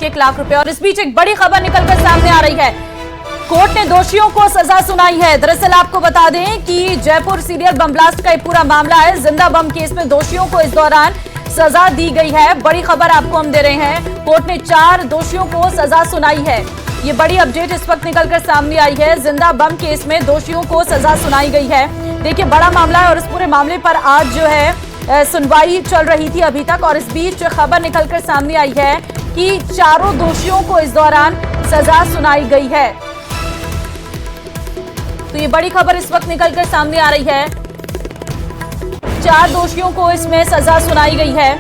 1 लाख रुपए। और इस बीच एक बड़ी खबर निकलकर सामने आ रही है। कोर्ट ने दोषियों को सजा सुनाई है। दरअसल आपको बता दें कि जयपुर सीरियल बम ब्लास्ट का एक पूरा मामला है। जिंदा बम केस में दोषियों को इस दौरान सजा दी गई है। बड़ी खबर आपको हम दे रहे हैं। कोर्ट ने 4 दोषियों को सजा सुनाई है। ये बड़ी अपडेट इस वक्त निकलकर सामने आई है। जिंदा बम केस में दोषियों को सजा सुनाई गई है। देखिए बड़ा मामला है और इस पूरे मामले पर आज जो है सुनवाई चल रही थी अभी तक। और इस बीच खबर निकलकर सामने आई है कि 4 दोषियों को इस दौरान सजा सुनाई गई है। तो ये बड़ी खबर इस वक्त निकलकर सामने आ रही है। 4 दोषियों को इसमें सजा सुनाई गई है।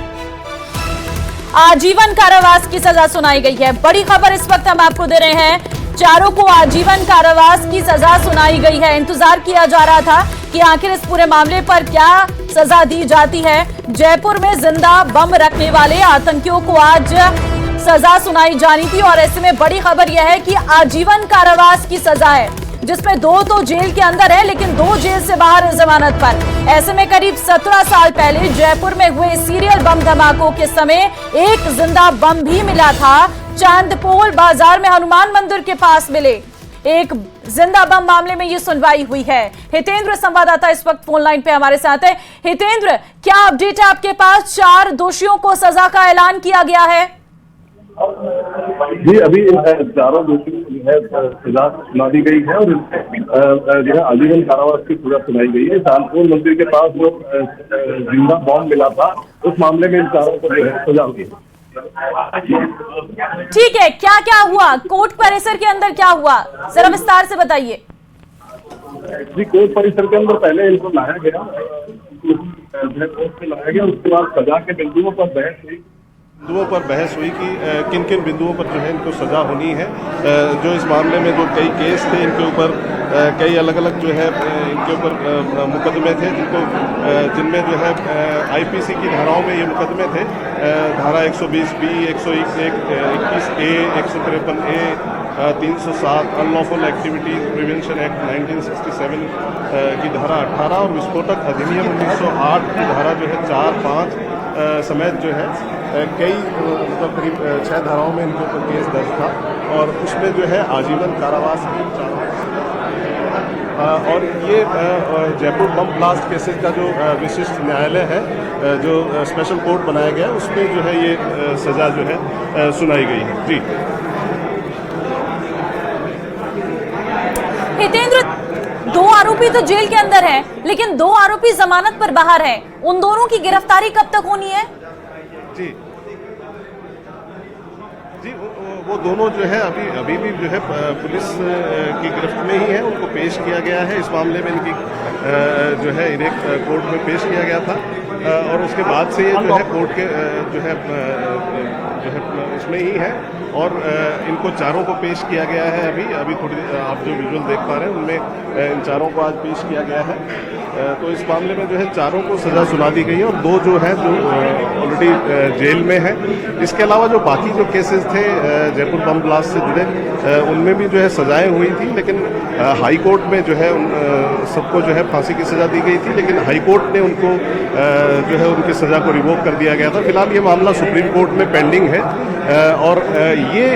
आजीवन कारावास की सजा सुनाई गई है। बड़ी खबर इस वक्त हम आपको दे रहे हैं। 4 को आजीवन कारावास की सजा सुनाई गई है। इंतजार किया जा रहा था कि आखिर इस पूरे मामले पर क्या सजा दी जाती है। जयपुर में जिंदा बम रखने वाले आतंकियों को आज सजा सुनाई जानी थी और ऐसे में बड़ी खबर यह है कि आजीवन कारावास की सजा है, जिसमें 2 तो जेल के अंदर है लेकिन 2 जेल से बाहर जमानत पर। ऐसे में करीब 17 साल पहले जयपुर में हुए सीरियल बम धमाकों के समय एक जिंदा बम भी मिला था। चांदपोल बाजार में हनुमान मंदिर के पास मिले एक जिंदा बम मामले में ये सुनवाई हुई है। हितेंद्र संवाददाता इस वक्त फोन लाइन पे हमारे साथ है। हितेंद्र, क्या अपडेट है आपके पास? 4 दोषियों को सजा का ऐलान किया गया है। जी, अभी इन 4 दोषियों को जो है सजा सुना दी गई है और जो है आजीवन कारावास की सजा सुनाई गई है। चांदपोल मंदिर के पास जो जिंदा बॉम्ब मिला था उस मामले में इन 4 को जो है सजा हुई है। ठीक है, क्या क्या हुआ कोर्ट परिसर के अंदर, क्या हुआ जरा विस्तार से बताइए। जी, कोर्ट परिसर के अंदर पहले इनको लाया गया, कोर्ट में लाया गया। उसके बाद सजा के बिंदुओं पर बहस हुई कि किन किन बिंदुओं पर जो है इनको सजा होनी है। जो इस मामले में जो कई केस थे इनके ऊपर कई अलग अलग जो है इनके ऊपर मुकदमे थे जिनमें जो है आईपीसी की धाराओं में ये मुकदमे थे। धारा 120B, 121A, 153A, 307 unlawful activities prevention act 1967 की धारा 18 और विस्फोटक अधिनियम 1908 की धारा जो है 4, 5 समेत जो है कई मतलब करीब 6 धाराओं में इनके ऊपर केस दर्ज था और उसमें जो है आजीवन कारावास की और ये जयपुर बम ब्लास्ट केसेस का जो विशिष्ट न्यायालय है, जो स्पेशल कोर्ट बनाया गया है, उसमें जो है ये सजा जो है सुनाई गई है। जी हितेंद्र, 2 आरोपी तो जेल के अंदर हैं, लेकिन 2 आरोपी जमानत पर बाहर हैं। उन दोनों की गिरफ्तारी कब तक होनी है? जी जी, वो दोनों जो है अभी भी जो है पुलिस की गिरफ्त में ही है। उनको पेश किया गया है। इस मामले में इनकी जो है इन्हें कोर्ट में पेश किया गया था और उसके बाद से ये जो है कोर्ट के जो है उसमें ही है और इनको 4 को पेश किया गया है। अभी थोड़ी आप जो विजुअल देख पा रहे हैं उनमें इन 4 को आज पेश किया गया है। तो इस मामले में जो है 4 को सजा सुना दी गई है और 2 जो है जो ऑलरेडी जेल में है। इसके अलावा जो बाकी जो केसेस थे जयपुर बम ब्लास्ट से जुड़े उनमें भी जो है सजाएं हुई थी, लेकिन हाई कोर्ट में जो है सबको जो है फांसी की सजा दी गई थी, लेकिन हाई कोर्ट ने उनको जो है उनकी सजा को रिवोक कर दिया गया था। फिलहाल ये मामला सुप्रीम कोर्ट में पेंडिंग है और ये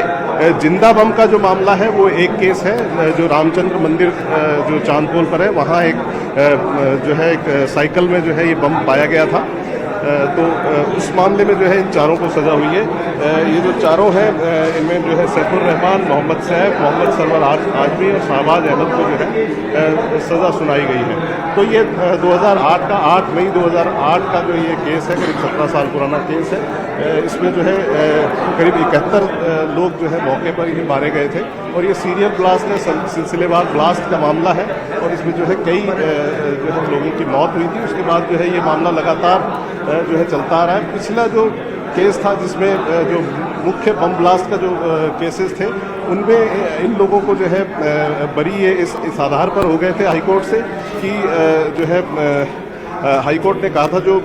जिंदा बम का जो मामला है वो एक केस है जो रामचंद्र मंदिर जो चांदपोल पर है, वहाँ एक जो है एक साइकिल में जो है ये बम पाया गया था। तो उस मामले में जो है इन 4 को सजा हुई है। ये जो 4 हैं इनमें जो है सैफुर रहमान, मोहम्मद सैफ, मोहम्मद सरवर आजमी और शाहबाज अहमद को जो है सजा सुनाई गई है। तो ये 2008 का 8 मई 2008 का जो ये केस है, करीब 17 साल पुराना केस है। इसमें जो है करीब 71 लोग जो है मौके पर ही मारे गए थे और ये सीरियल ब्लास्ट है, सिलसिलेवार ब्लास्ट का मामला है और इसमें जो है कई जो है लोगों की मौत हुई थी। उसके बाद जो है ये मामला लगातार जो है चलता आ रहा है। पिछला जो केस था जिसमें जो मुख्य बम ब्लास्ट का जो केसेस थे उनमें इन लोगों को जो है बरी ये इस आधार पर हो गए थे हाईकोर्ट से कि जो है हाईकोर्ट ने कहा था जो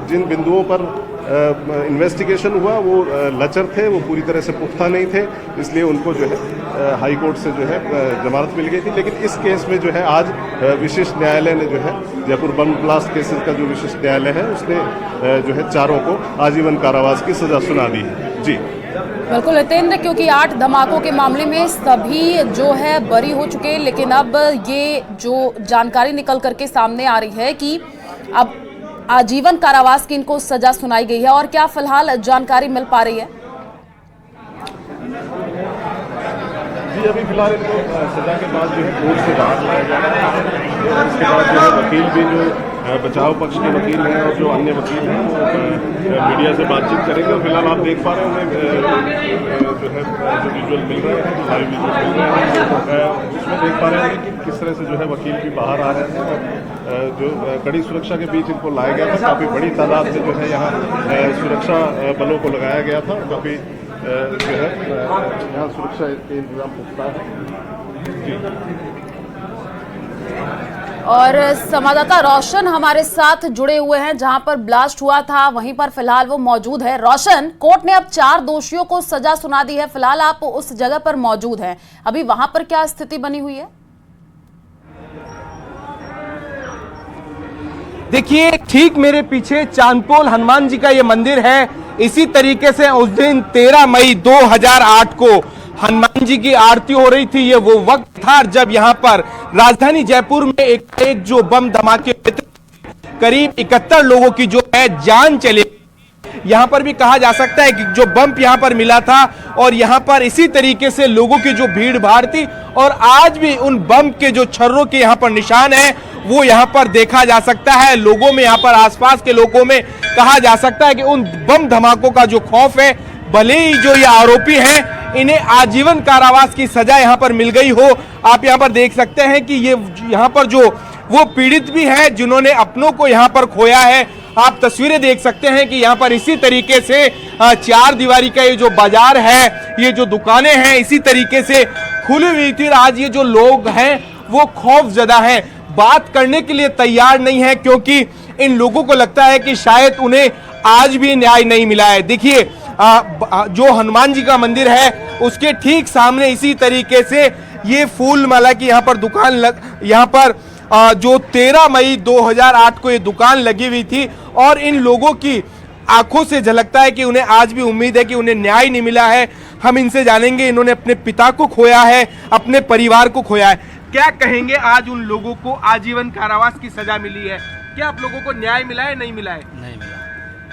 जिन बिंदुओं पर इन्वेस्टिगेशन हुआ वो लचर थे, वो पूरी तरह से पुख्ता नहीं थे, इसलिए उनको जो है हाई कोर्ट से जो है जमानत मिल गई थी। लेकिन इस केस में जो है आज विशिष्ट न्यायालय ने जो है जयपुर बम ब्लास्ट केसेस का जो विशिष्ट न्यायालय है उसने जो है चारों को आजीवन कारावास की सजा सुना दी है। जी। बिल्कुल नितिन, क्योंकि 8 धमाकों के मामले में सभी जो है बरी हो चुके हैं, लेकिन अब ये जो जानकारी निकल करके सामने आ रही है कि अब आजीवन कारावास की इनको सजा सुनाई गई है। और क्या फिलहाल जानकारी मिल पा रही है? जी, अभी फिलहाल इनको सजा के बाद जो है कोर्ट से बाहर लाया जा रहा है। इसके बाद जो है वकील भी, जो बचाव पक्ष के वकील हैं और जो अन्य वकील हैं, वो मीडिया से बातचीत करेंगे। और फिलहाल आप देख पा रहे होंगे जो है जो विजुअल मिल रहे हैं, जो लाइव विजुअल मिल रहे हैं, उसमें देख पा रहे हैं कि किस तरह से जो है वकील भी बाहर आ रहे हैं। और जो कड़ी सुरक्षा के बीच इनको लाया गया था। काफ़ी बड़ी तादाद से जो है यहाँ सुरक्षा बलों को लगाया गया था। काफ़ी जो है यहाँ सुरक्षा के इंतजाम पुख्ता है। जी। और संवाददाता रोशन हमारे साथ जुड़े हुए हैं, जहां पर ब्लास्ट हुआ था वहीं पर फिलहाल वो मौजूद है। रोशन, कोर्ट ने अब 4 दोषियों को सजा सुना दी है, फिलहाल आप उस जगह पर मौजूद हैं, अभी वहां पर क्या स्थिति बनी हुई है? देखिए, ठीक मेरे पीछे चांदपोल हनुमान जी का ये मंदिर है। इसी तरीके से उस दिन 13 मई 2008 को हनुमान जी की आरती हो रही थी। ये वो वक्त था जब यहाँ पर राजधानी जयपुर में एक जो बम धमाके करीब 71 लोगों की जो है जान चली। यहाँ पर भी कहा जा सकता है कि जो बम यहाँ पर मिला था और यहाँ पर इसी तरीके से लोगों की जो भीड़ भाड़ थी, और आज भी उन बम के जो छर्रों के यहाँ पर निशान है वो यहाँ पर देखा जा सकता है। लोगों में, यहाँ पर आसपास के लोगों में कहा जा सकता है कि उन बम धमाकों का जो खौफ है, भले ही जो ये आरोपी हैं इन्हें आजीवन कारावास की सजा यहाँ पर मिल गई हो। आप यहाँ पर देख सकते हैं कि ये यहाँ पर जो वो पीड़ित भी हैं जिन्होंने अपनों को यहाँ पर खोया है। आप तस्वीरें देख सकते हैं कि यहाँ पर इसी तरीके से 4 दीवारी का ये जो बाजार है, ये जो दुकानें हैं, इसी तरीके से खुली हुई थी। आज ये जो लोग हैं वो खौफजदा हैं, बात करने के लिए तैयार नहीं है, क्योंकि इन लोगों को लगता है कि शायद उन्हें आज भी न्याय नहीं मिला है। देखिए, जो हनुमान जी का मंदिर है उसके ठीक सामने इसी तरीके से ये फूल माला की यहाँ पर दुकान यहाँ पर जो 13 मई 2008 को ये दुकान लगी हुई थी, और इन लोगों की आंखों से झलकता है कि उन्हें आज भी उम्मीद है कि उन्हें न्याय नहीं मिला है। हम इनसे जानेंगे, इन्होंने अपने पिता को खोया है, अपने परिवार को खोया है। क्या कहेंगे, आज उन लोगों को आजीवन कारावास की सजा मिली है, क्या आप लोगों को न्याय मिला है? नहीं मिला है?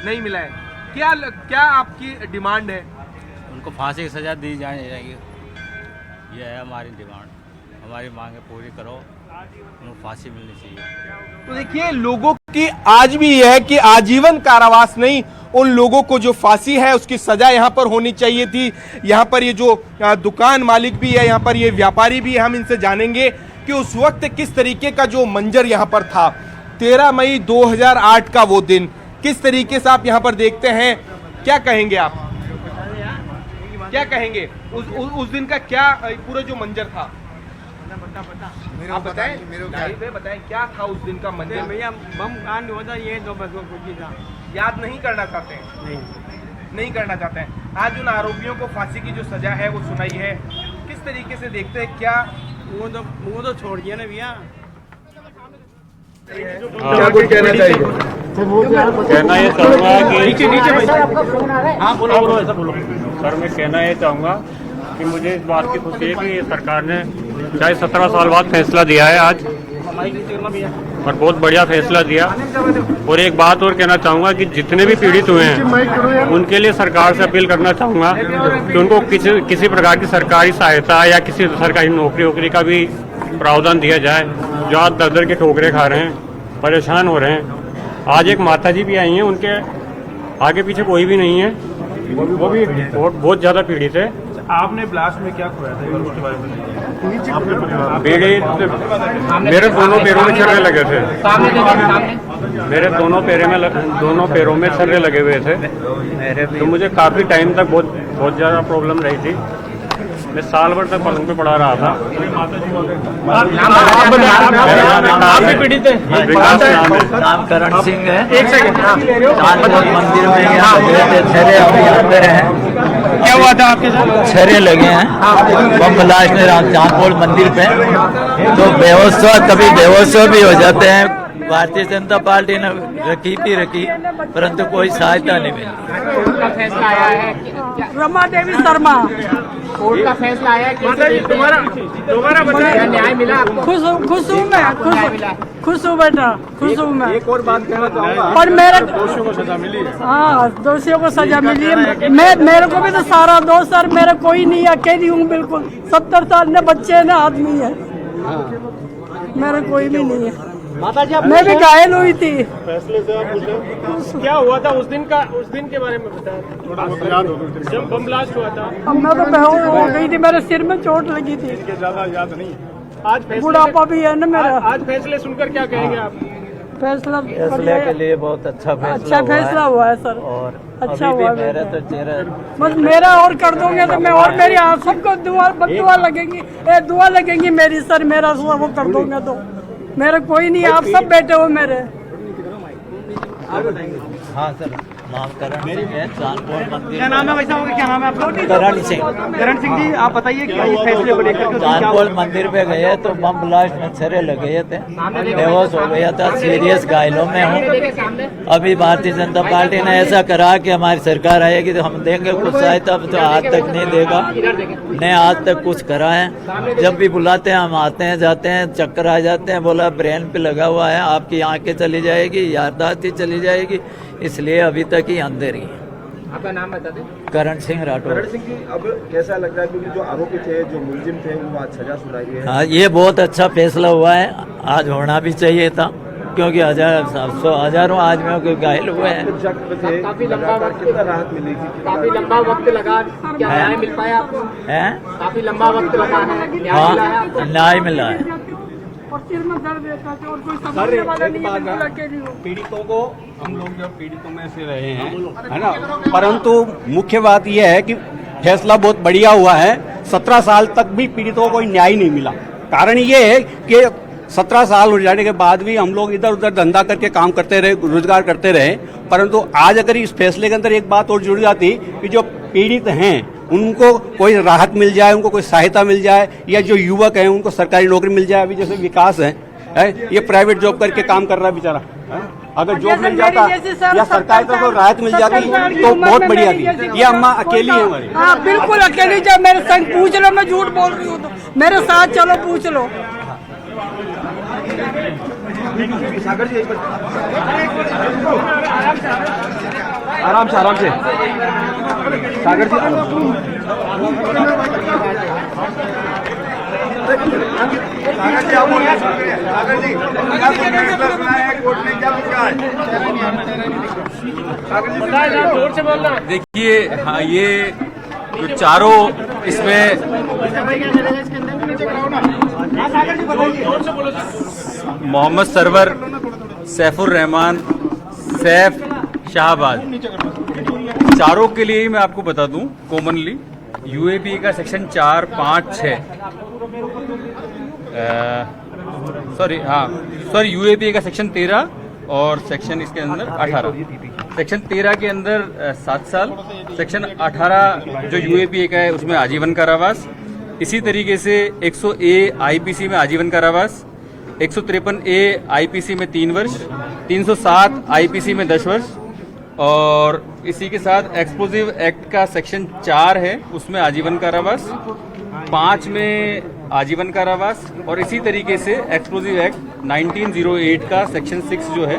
नहीं मिला है। क्या आपकी डिमांड है? उनको फांसी की सजा दी जाएगी, ये है हमारी डिमांड। हमारी मांगे पूरी करो, उनको फांसी मिलनी चाहिए। तो देखिए, लोगों की आज भी यह है कि आजीवन कारावास नहीं, उन लोगों को जो फांसी है उसकी सजा यहाँ पर होनी चाहिए थी। यहाँ पर ये जो दुकान मालिक भी है, यहाँ पर ये व्यापारी भी है, हम इनसे जानेंगे कि उस वक्त किस तरीके का जो मंजर यहाँ पर था। 13 मई 2008 का वो दिन किस तरीके से आप यहाँ पर देखते हैं, क्या कहेंगे आप? क्या कहेंगे उस दिन का, क्या पूरा जो मंजर था आप बताएं, बताएं क्या था उस दिन का मंजर? भैया बम कांड होता ये तो बस वो कुछ ही था। याद नहीं करना चाहते हैं? नहीं करना चाहते हैं। आज उन आरोपियों को फांसी की जो सजा है वो सुनाई है, किस तरीके से देखते हैं? क्या वो तो छोड़ दिया ना भैया। क्या कुछ कहना चाहिए? कहना ये चाहूँगा कि सर, मैं कहना ये चाहूँगा कि मुझे इस बात की खुशी है कि सरकार ने चाहे 17 साल बाद फैसला दिया है आज, और बहुत बढ़िया फैसला दिया। और एक बात और कहना चाहूँगा कि जितने भी पीड़ित हुए हैं उनके लिए सरकार से अपील करना चाहूँगा कि उनको किसी प्रकार की सरकारी सहायता या किसी सरकारी नौकरी का भी प्रावधान दिया जाए। जो आज दर के ठोकरे खा रहे हैं, परेशान हो रहे हैं। आज एक माता जी भी आई हैं, उनके आगे पीछे कोई भी नहीं है, वो भी बहुत ज़्यादा पीड़ित है। आपने ब्लास्ट में क्या खोया था उसके बारे में? मेरे दोनों पैरों में छर्रे लगे थे। मेरे दोनों पैरों में छर्रे लगे हुए थे। तो मुझे काफ़ी टाइम तक बहुत ज़्यादा प्रॉब्लम रही थी। मैं साल भर तक पलंग पे पड़ा रहा था। नाम करण सिंह है। चांदपोल मंदिर में यहाँ गए थे, छर्रे अभी आते हैं। क्या हुआ था आपके साथ? छर्रे लगे हैं बम ब्लास्ट में चांदपोल मंदिर पे, तो बेहोश, कभी बेहोश भी हो जाते हैं, भारतीय जनता पार्टी ने रखी भी रखी, परंतु कोई सहायता नहीं मिली। कोर्ट का फैसला आया है रमा देवी शर्मा, कोर्ट का फैसला आया है दोबारा बताया न्याय मिला आपको? खुश हूँ मैं, खुश हूँ बेटा, खुश हूँ मैं। एक और बात कहना चाहूँगा, पर मेरे दोषियों को सजा मिली है। हाँ, दोषियों को सजा मिली है। मेरे को भी तो सारा दोष सर, मेरा कोई नहीं है, अकेली हूँ बिल्कुल। 70 साल ने बच्चे ने आदमी है, मेरा कोई भी नहीं है। माता जी मैं भी घायल हुई थी। फैसले से आप पूछें क्या हुआ था उस दिन के बारे में बताया, थोड़ा बहुत याद हो गया। जब बम ब्लास्ट हुआ था? अब मैं तो बेहोश हो गई थी, मेरे सिर में चोट लगी थी। ज्यादा याद नहीं। आज फैसले बुढ़ापा भी है ना मेरा। आज फैसले सुनकर क्या कहेंगे आप? फैसला फैसले के लिए बहुत अच्छा फैसला हुआ है सर, और अच्छा अभी भी हुआ है। मेरा तो चेहरा बस मेरा और कर दोगे तो मैं, और मेरी सबको दुआ लगेंगी, दुआ लगेंगी मेरी सर, मेरा सब वो कर दोगे तो। मेरा कोई नहीं, आप सब बैठे हो मेरे। हाँ सर, नाम करण सिंह है, चांदपुर मंदिर। क्या नाम है वैसा होगा, क्या नाम है आपका? करण सिंह। करण सिंह जी, आप बताइए क्या इस फैसले को लेकर? चांदपुर मंदिर पे गए तो बम ब्लास्ट में छर्रे लगे थे, बेहोश हो गया था, सीरियस घायलों में हूँ। अभी भारतीय जनता पार्टी ने ऐसा करा कि हमारी सरकार आएगी तो हम देंगे कुछ सहायता, तो आज तक नहीं देगा, नहीं आज तक कुछ करा है। जब भी बुलाते हैं हम आते हैं, जाते हैं, चक्कर आ जाते हैं, बोला ब्रेन पे लगा हुआ है, आपकी आंखें चली जाएगी, याददाश्त ही चली जाएगी, इसलिए अभी तक ही अंधेरी है। आपका नाम बता दें। करण सिंह राठौर। करण सिंह जी, अब कैसा लग रहा है, क्योंकि जो आरोपी थे, जो मुलजिम थे, उनको आज सजा सुनाई गई है? हाँ, ये बहुत अच्छा फैसला हुआ है, आज होना भी चाहिए था, क्योंकि हजारों आदमियों के घायल हुए हैं। जख्म थे, कितना राहत मिली थी? काफी लंबा वक्त लगा, क्या न्याय मिल पाया आपको? काफी लंबा वक्त लगा है, न्याय मिला है आपको? हाँ, न्याय मिला है। और सिर में दर्द रहता था और कोई समझने वाला नहीं है, बिल्कुल अकेली हूँ। पीड़ितों को हम लोग जब पीड़ितों में से रहे हैं, है ना, परंतु मुख्य बात यह है कि फैसला बहुत बढ़िया हुआ है। 17 साल तक भी पीड़ितों को कोई न्याय नहीं मिला। कारण ये है कि 17 साल हो जाने के बाद भी हम लोग इधर उधर धंधा करके काम करते रहे, रोजगार करते रहे, परंतु आज अगर इस फैसले के अंदर एक बात और जुड़ जाती कि जो पीड़ित हैं उनको कोई राहत मिल जाए, उनको कोई सहायता मिल जाए, या जो युवक हैं उनको सरकारी नौकरी मिल जाए। अभी जैसे विकास है ये प्राइवेट जॉब करके काम कर रहा है बेचारा, अगर जॉब मिल जाता या सरकार को राहत मिल जाती तो बहुत बढ़िया थी। ये अम्मा अकेली है हमारी। हाँ बिल्कुल अकेली, जब मेरे संग पूछ लो, मैं झूठ बोल रही हूँ तो मेरे साथ चलो पूछ लो। सागर जी, आराम से आराम से, सागर जी क्या बोल रहे हैं? सागर जी, फैसला सुनाया है कोर्ट ने, क्या पूछा है? जोर से बोलना। देखिए, हाँ, ये जो चारों इसमें मोहम्मद सरवर, सैफुर रहमान, सैफ शाहबाज, चारों के लिए मैं आपको बता दूं कॉमनली यूएपी का सेक्शन 4, 5, 6 सॉरी यूएपी का सेक्शन 13 और सेक्शन इसके अंदर 18। सेक्शन 13 के अंदर 7 साल, सेक्शन 18 जो यूएपी का है उसमें आजीवन कारावास। इसी तरीके से 100A आईपीसी में आजीवन कारावास, 153A आईपीसी में 3 वर्ष, 307 आईपीसी में 10 वर्ष, और इसी के साथ एक्सप्लोजिव एक्ट का सेक्शन 4 है उसमें आजीवन कारावास, 5 में आजीवन कारावास, और इसी तरीके से एक्सप्लोजिव एक्ट 1908 का सेक्शन 6 जो है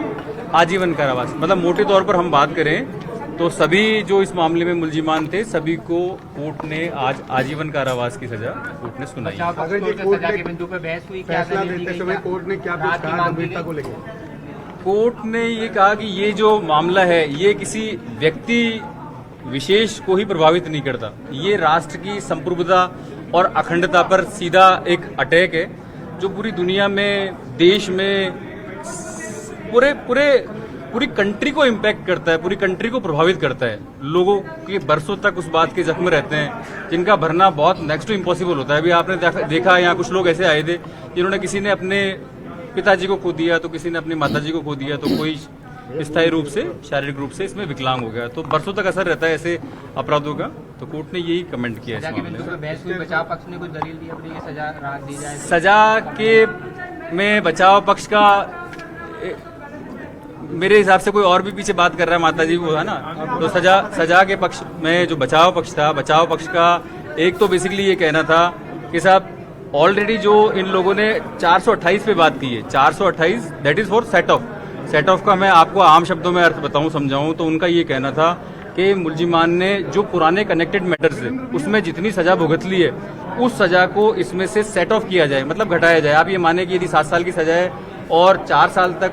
आजीवन कारावास। मतलब मोटे तौर पर हम बात करें तो सभी जो इस मामले में मुलजिमान थे सभी को कोर्ट ने आज आजीवन कारावास की सजा कोर्ट ने सुनाई। फैसला देते समय कोर्ट ने क्या कुछ कहा गंभीरता को लेकर? कोर्ट ने ये कहा कि ये जो मामला है ये किसी व्यक्ति विशेष को ही प्रभावित नहीं करता, ये राष्ट्र की संप्रभुता और अखंडता पर सीधा एक अटैक है जो पूरी दुनिया में, देश में, पूरी कंट्री को इम्पैक्ट करता है, पूरी कंट्री को प्रभावित करता है। लोगों के बरसों तक उस बात के जख्म रहते हैं जिनका भरना बहुत नेक्स्ट टू इम्पॉसिबल होता है। अभी आपने देखा यहाँ कुछ लोग ऐसे आए थे जिन्होंने, किसी ने अपने पिताजी को खो दिया तो किसी ने अपनी माताजी को खो दिया, तो कोई स्थायी रूप से, शारीरिक रूप से इसमें विकलांग हो गया, तो बरसों तक असर रहता है ऐसे अपराधों का। तो कोर्ट ने यही कमेंट किया इस मामले में। बचाव पक्ष ने कुछ दलील दी, अपनी सजा राहत दी जाए। सजा के में बचाव पक्ष का मेरे हिसाब से कोई और भी पीछे बात कर रहा है माता जी वो है ना, तो सजा के पक्ष में जो बचाव पक्ष था, बचाव पक्ष का एक तो बेसिकली ये कहना था कि साहब ऑलरेडी जो इन लोगों ने 428 पे बात की है, 428 that is for set of का मैं आपको आम शब्दों में अर्थ बताऊं समझाऊं तो उनका ये कहना था कि मुलजिमान ने जो पुराने कनेक्टेड मैटर्स है उसमें जितनी सजा भुगत ली है उस सजा को इसमें से सेट ऑफ किया जाए, मतलब घटाया जाए। आप ये माने कि यदि 7 साल की सजा है और 4 साल तक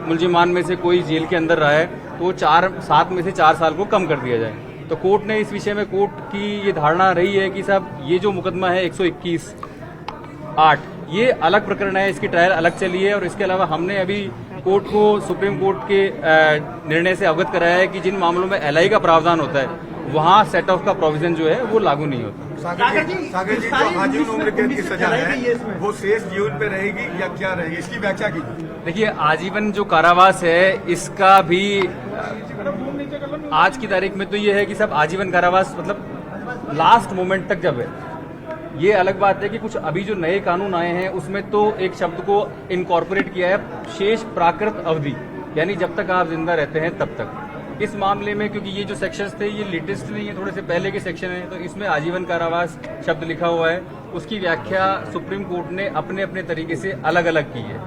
मुलजिमान में से कोई जेल के अंदर रहा है तो 7 में से 4 साल को कम कर दिया जाए। तो कोर्ट ने इस विषय में, कोर्ट की ये धारणा रही है कि साहब ये जो मुकदमा है 121(8) ये अलग प्रकरण है, इसकी ट्रायल अलग चली है। और इसके अलावा हमने अभी कोर्ट को, सुप्रीम कोर्ट के निर्णय से अवगत कराया है कि जिन मामलों में LI का प्रावधान होता है वहाँ सेट ऑफ का प्रोविजन जो है वो लागू नहीं होता। सागर जी जो आजीवन उम्र कैद की सजा है वो शेष जीवन पे रहेगी या क्या रहेगी, इसकी व्याख्या कीजिए। देखिए, आजीवन जो कारावास है इसका भी आज की तारीख में तो ये है कि सब आजीवन कारावास मतलब लास्ट मोमेंट तक जब है। ये अलग बात है कि कुछ अभी जो नए कानून आए हैं उसमें तो एक शब्द को इनकॉर्पोरेट किया है, शेष प्राकृत अवधि, यानी जब तक आप जिंदा रहते हैं तब तक। इस मामले में क्योंकि ये जो सेक्शंस थे ये लेटेस्ट नहीं है, थोड़े से पहले के सेक्शन हैं, तो इसमें आजीवन कारावास शब्द लिखा हुआ है। उसकी व्याख्या सुप्रीम कोर्ट ने अपने अपने तरीके से अलग अलग की है।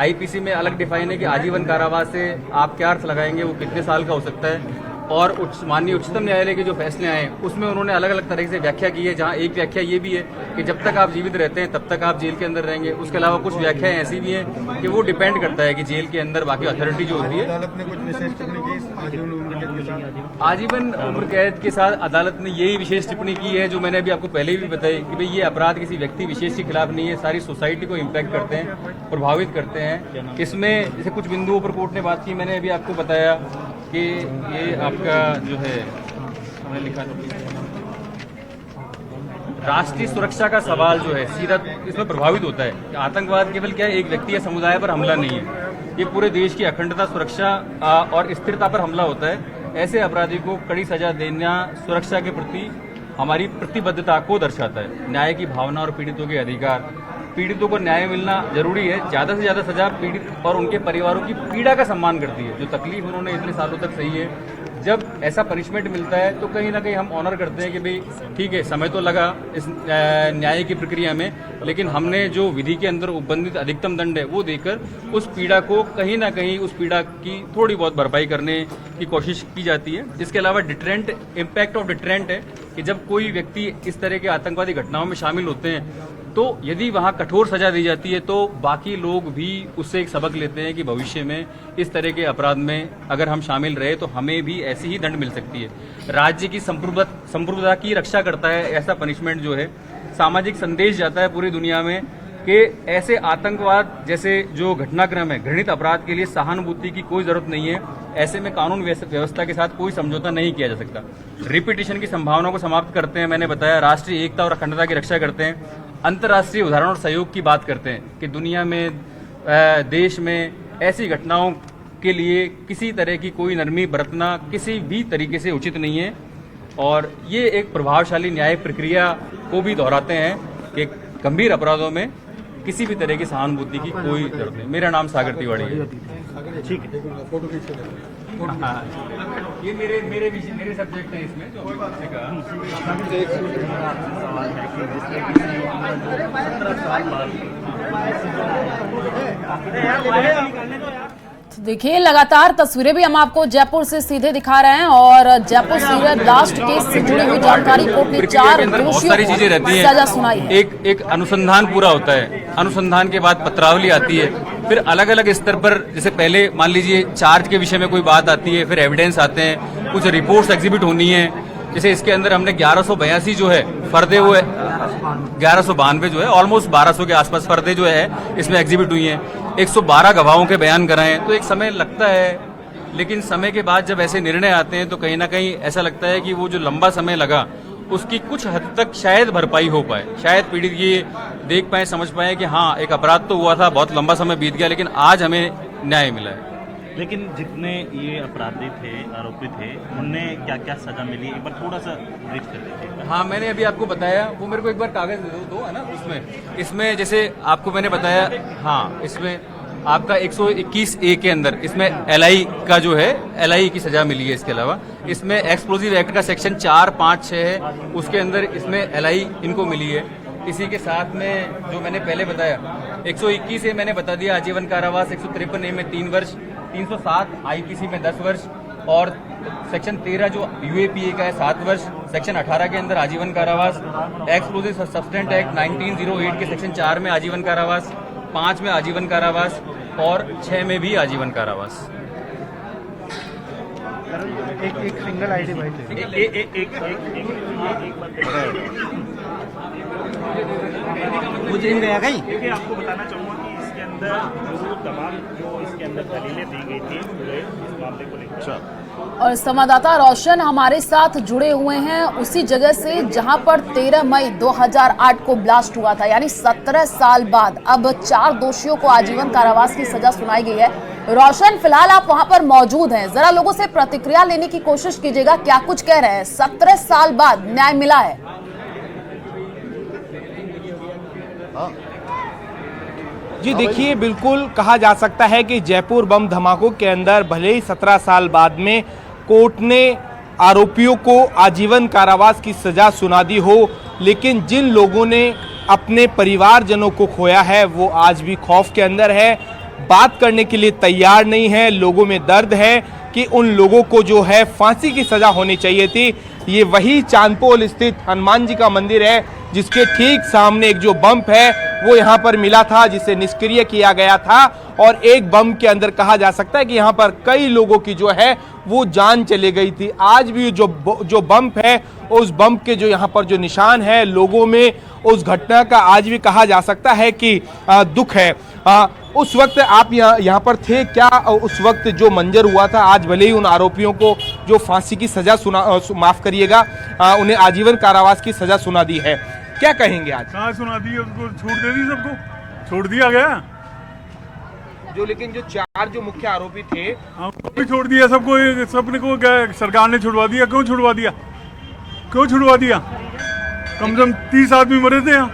IPC में अलग डिफाइन है कि आजीवन कारावास से आप क्या अर्थ लगाएंगे, वो कितने साल का हो सकता है। और माननीय उच्चतम न्यायालय के जो फैसले आए उसमें उन्होंने अलग अलग तरह से व्याख्या की है, जहां एक व्याख्या ये भी है कि जब तक आप जीवित रहते हैं तब तक आप जेल के अंदर रहेंगे। उसके अलावा कुछ व्याख्याएं ऐसी भी हैं कि वो डिपेंड करता है कि जेल के अंदर बाकी अथॉरिटी जो होती है। अदालत ने कुछ विशेष टिप्पणी की आजीवन उम्र कैद के साथ अदालत ने यही विशेष टिप्पणी की है जो मैंने अभी आपको पहले भी बताई कि भाई ये अपराध किसी व्यक्ति विशेष के खिलाफ नहीं है, सारी सोसाइटी को इम्पैक्ट करते हैं, प्रभावित करते हैं। इसमें जैसे कुछ बिंदुओं पर कोर्ट ने बात की, मैंने अभी आपको बताया कि ये आपका जो है हमने लिखा राष्ट्रीय सुरक्षा का सवाल जो है सीधा इसमें प्रभावित होता है। आतंकवाद केवल क्या है, एक व्यक्ति या समुदाय पर हमला नहीं है, ये पूरे देश की अखंडता, सुरक्षा और स्थिरता पर हमला होता है। ऐसे अपराधी को कड़ी सजा देना सुरक्षा के प्रति हमारी प्रतिबद्धता को दर्शाता है। न्याय की भावना और पीड़ितों के अधिकार, पीड़ितों को न्याय मिलना जरूरी है। ज्यादा से ज्यादा सजा पीड़ित और उनके परिवारों की पीड़ा का सम्मान करती है। जो तकलीफ उन्होंने इतने सालों तक सही है, जब ऐसा पनिशमेंट मिलता है तो कहीं ना कहीं हम ऑनर करते हैं कि भाई ठीक है, समय तो लगा इस न्याय की प्रक्रिया में, लेकिन हमने जो विधि के अंदर उपबंधित अधिकतम दंड है वो देकर उस पीड़ा को कहीं ना कहीं, उस पीड़ा की थोड़ी बहुत भरपाई करने की कोशिश की जाती है। इसके अलावा डिटरेंट, इम्पैक्ट ऑफ डिटरेंट है कि जब कोई व्यक्ति इस तरह के आतंकवादी घटनाओं में शामिल होते हैं तो यदि वहाँ कठोर सजा दी जाती है तो बाकी लोग भी उससे एक सबक लेते हैं कि भविष्य में इस तरह के अपराध में अगर हम शामिल रहे तो हमें भी ऐसी ही दंड मिल सकती है। राज्य की संप्रभुता की रक्षा करता है ऐसा पनिशमेंट जो है। सामाजिक संदेश जाता है पूरी दुनिया में कि ऐसे आतंकवाद जैसे जो घटनाक्रम है, घृणित अपराध के लिए सहानुभूति की कोई जरूरत नहीं है। ऐसे में कानून व्यवस्था के साथ कोई समझौता नहीं किया जा सकता। रिपीटिशन की संभावना को समाप्त करते हैं, मैंने बताया, राष्ट्रीय एकता और अखंडता की रक्षा करते हैं, अंतर्राष्ट्रीय उदाहरण और सहयोग की बात करते हैं कि दुनिया में, देश में ऐसी घटनाओं के लिए किसी तरह की कोई नरमी बरतना किसी भी तरीके से उचित नहीं है। और ये एक प्रभावशाली न्याय प्रक्रिया को भी दोहराते हैं कि गंभीर अपराधों में किसी भी तरह की सहानुभूति की कोई जरूरत नहीं। मेरा नाम सागर तिवाड़ी है। ठीक है, ये मेरे सब्जेक्ट है इसमें जो देखिए, लगातार तस्वीरें भी हम आपको जयपुर से सीधे दिखा रहे हैं और जयपुर सीरियल ब्लास्ट केस से जुड़ी हुई जानकारी, कोर्ट ने 4 बहुत सारी चीजें रहती हैं, सजा सुनाई है। एक अनुसंधान पूरा होता है, अनुसंधान के बाद पत्रावली आती है, फिर अलग अलग स्तर पर, जैसे पहले मान लीजिए चार्ज के विषय में कोई बात आती है, फिर एविडेंस आते हैं, कुछ रिपोर्ट्स एग्जिबिट होनी है। जैसे इसके अंदर हमने 1182 जो है फर्दे, वो 1192 जो है, ऑलमोस्ट 1200 के आसपास फर्दे जो है इसमें एग्जिबिट हुई हैं। 112 गवाहों के बयान कराएं, तो एक समय लगता है, लेकिन समय के बाद जब ऐसे निर्णय आते हैं तो कहीं ना कहीं ऐसा लगता है कि वो जो लंबा समय लगा उसकी कुछ हद तक शायद भरपाई हो पाए, शायद पीड़ित ये देख पाए, समझ पाए कि हाँ, एक अपराध तो हुआ था, बहुत लंबा समय बीत गया, लेकिन आज हमें न्याय मिला है। लेकिन जितने ये अपराधी थे, आरोपी थे, उन्हें क्या क्या सजा मिली, एक बार थोड़ा सा ब्रीफ कर दीजिए। हाँ, मैंने अभी आपको बताया, वो मेरे को एक बार कागज दे दो है ना, इसमें जैसे आपको मैंने बताया, हाँ, इसमें आपका 121A के अंदर इसमें LI का जो है LI की सजा मिली है। इसके अलावा इसमें एक्सप्लोजिव एक्ट का सेक्शन 4, 5, 6 है, उसके अंदर इसमें LI इनको मिली है। इसी के साथ में जो मैंने पहले बताया 121A मैंने बता दिया आजीवन कारावास, 153A में 3 वर्ष, 307 IPC में 10 वर्ष और सेक्शन 13 जो UAPA का है 7 वर्ष, सेक्शन 18 के अंदर आजीवन कारावास, एक्सप्लोजिव सब्सटेंट एक्ट 1908 के सेक्शन 4 में आजीवन कारावास, 5 में आजीवन कारावास और 6 में भी आजीवन कारावास। एक सिंगल आईडी भाई देखिए, आपको बताना चाहूंगा कि इसके अंदर जो तमाम जो इसके अंदर दलीलें दी गई थी पूरे इस मामले को लेकर, और संवाददाता रोशन हमारे साथ जुड़े हुए हैं उसी जगह से जहां पर 13 मई 2008 को ब्लास्ट हुआ था, यानी 17 साल बाद अब 4 दोषियों को आजीवन कारावास की सजा सुनाई गई है। रोशन, फिलहाल आप वहां पर मौजूद हैं, जरा लोगों से प्रतिक्रिया लेने की कोशिश कीजिएगा, क्या कुछ कह रहे हैं? 17 साल बाद न्याय मिला है। जी देखिए, बिल्कुल कहा जा सकता है कि जयपुर बम धमाकों के अंदर भले ही 17 साल बाद में कोर्ट ने आरोपियों को आजीवन कारावास की सजा सुना दी हो, लेकिन जिन लोगों ने अपने परिवारजनों को खोया है वो आज भी खौफ के अंदर है, बात करने के लिए तैयार नहीं है। लोगों में दर्द है कि उन लोगों को जो है फांसी की सजा होनी चाहिए थी। ये वही चांदपोल स्थित हनुमान जी का मंदिर है जिसके ठीक सामने एक जो बम है वो यहाँ पर मिला था, जिसे निष्क्रिय किया गया था, और एक बम के अंदर कहा जा सकता है कि यहाँ पर कई लोगों की जो है वो जान चली गई थी। आज भी जो बम है, उस बम के जो यहाँ पर जो निशान है लोगों में, उस घटना का आज भी कहा जा सकता है कि दुख है। उस वक्त आप यहाँ पर थे क्या? उस वक्त जो मंजर हुआ था, आज भले ही उन आरोपियों को जो फांसी की सजा माफ करिएगा, उन्हें आजीवन कारावास की सजा सुना दी है, क्या कहेंगे आज? कहाँ सुना दी? उसको छूट दे दी, सबको छोड़ दिया गया जो, लेकिन जो 4 जो मुख्य आरोपी थे भी छोड़ दिया सबको, सबने को सरकार ने छुड़वा दिया। क्यों छुड़वा दिया? क्यों छुड़वा दिया? कम से कम 30 आदमी मरे थे यहाँ।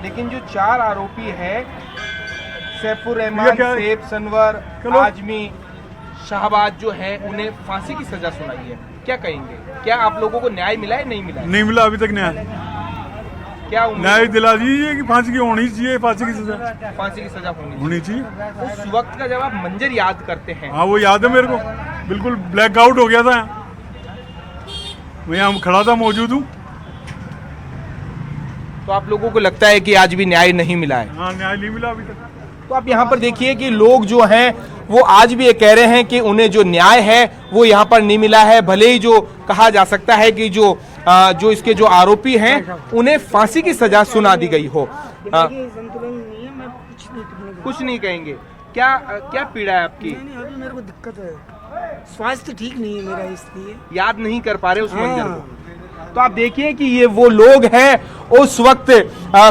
लेकिन जो 4 आरोपी है, सैफुर रहमान, सैफ सनवर, आजमी, शाहबाज जो है, उन्हें फांसी की सजा सुनाई है, क्या कहेंगे? क्या आप लोगों को न्याय मिला है? नहीं मिला? नहीं मिला अभी तक न्याय। क्या न्याय दिला दीजिए कि फांसी की होनी चाहिए, फांसी की सजा होनी चाहिए। उस वक्त का जब आप मंजर याद करते हैं? हाँ, वो याद है मेरे को, बिल्कुल ब्लैक आउट हो गया था। मैं यहाँ खड़ा था, मौजूद हूँ। तो आप लोगों को लगता है कि आज भी न्याय नहीं मिला है? हाँ, न्याय नहीं मिला अभी तक। तो आप यहाँ पर देखिए कि लोग जो हैं वो आज भी ये कह रहे हैं कि उन्हें जो न्याय है वो यहाँ पर नहीं मिला है। भले ही जो कहा जा सकता है कि जो इसके जो आरोपी हैं उन्हें फांसी की सजा सुना दी गई हो। कुछ नहीं कहेंगे? क्या पीड़ा है आपकी? अभी मेरे को दिक्कत है, स्वास्थ्य ठीक नहीं है मेरा, इसलिए याद नहीं कर पा रहे उस मंजर को। तो आप देखिए कि ये वो लोग हैं उस वक्त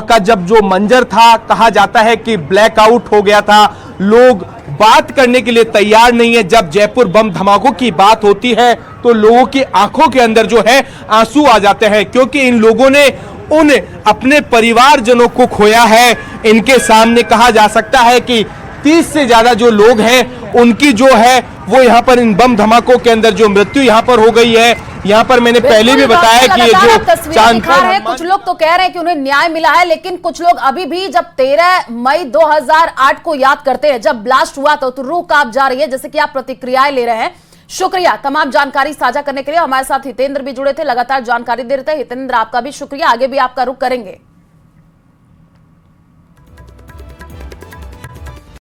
का जब जो मंजर था, कहा जाता है कि ब्लैकआउट हो गया था, लोग बात करने के लिए तैयार नहीं है। जब जयपुर बम धमाकों की बात होती है तो लोगों की आंखों के अंदर जो है आंसू आ जाते हैं, क्योंकि इन लोगों ने उन अपने परिवारजनों को खोया है। इनके सामने कहा जा सकता है कि 30 से ज्यादा जो लोग हैं उनकी जो है वो यहाँ पर इन बम धमाकों के अंदर जो मृत्यु यहाँ पर हो गई है। यहाँ पर मैंने पहले भी बताया कि ये जो तस्वीर है, कुछ लोग तो कह रहे हैं कि उन्हें न्याय मिला है, लेकिन कुछ लोग अभी भी जब 13 मई 2008 को याद करते हैं, जब ब्लास्ट हुआ तो रूह कांप जा रही है। जैसे कि आप प्रतिक्रियाएं ले रहे हैं। शुक्रिया तमाम जानकारी साझा करने के लिए। हमारे साथ हितेंद्र भी जुड़े थे, लगातार जानकारी दे रहे थे। हितेंद्र, आपका भी शुक्रिया, आगे भी आपका रुख करेंगे।